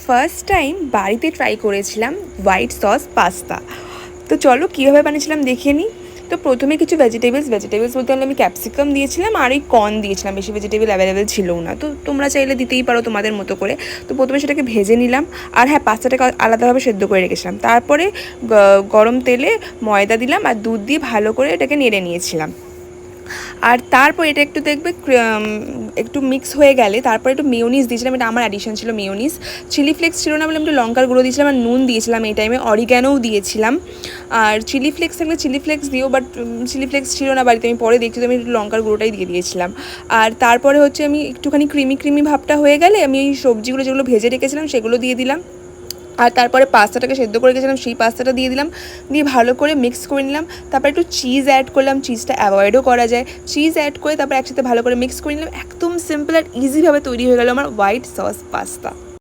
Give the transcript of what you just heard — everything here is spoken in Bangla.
ফার্স্ট টাইম বাড়িতে ট্রাই করেছিলাম হোয়াইট সস পাস্তা। তো চলো কীভাবে বানিয়েছিলাম দেখে নিই। তো প্রথমে কিছু ভেজিটেবলস বলতে হলে আমি ক্যাপসিকাম দিয়েছিলাম আর এই কর্ন দিয়েছিলাম, বেশি ভেজিটেবল অ্যাভেলেবেল ছিল না, তো তোমরা চাইলে দিতেই পারো তোমাদের মতো করে। তো প্রথমে সেটাকে ভেজে নিলাম, আর হ্যাঁ পাস্তাটাকে আলাদাভাবে সেদ্ধ করে রেখেছিলাম। তারপরে গরম তেলে ময়দা দিলাম আর দুধ দিয়ে ভালো করে এটাকে নেড়ে নিয়েছিলাম। আর তারপর এটা একটু দেখবে একটু মিক্স হয়ে গেলে তারপর একটু মেয়োনিজ দিয়েছিলাম, এটা আমার অ্যাডিশন ছিল মেয়োনিজ। চিলি ফ্লেক্স ছিল না বলে আমি একটু লঙ্কার গুঁড়ো দিয়েছিলাম আর নুন দিয়েছিলাম এই টাইমে, অরিগ্যানোও দিয়েছিলাম। আর চিলি ফ্লেক্স থাকলে চিলি ফ্লেক্স দিও, বাট চিলি ফ্লেক্স ছিল না বাড়িতে, আমি পরে দেখছি তো আমি একটু লঙ্কার গুঁড়োটাই দিয়ে দিয়েছিলাম। আর তারপরে হচ্ছে আমি একটুখানি ক্রিমি ভাবটা হয়ে গেলে আমি এই সবজিগুলো যেগুলো ভেজে রেখেছিলাম সেগুলো দিয়ে দিলাম। আর তারপরে পাস্তাটাকে সেদ্ধ করে রেখেছিলাম সেই পাস্তাটা দিয়ে দিলাম, দিয়ে ভালো করে মিক্স করে নিলাম। তারপর একটু চিজ অ্যাড করলাম, চিজটা অ্যাভয়েডও করা যায়। চিজ অ্যাড করে তারপর একসাথে ভালো করে মিক্স করে নিলাম। একদম সিম্পল আর ইজিভাবে তৈরি হয়ে গেল আমার হোয়াইট সস পাস্তা।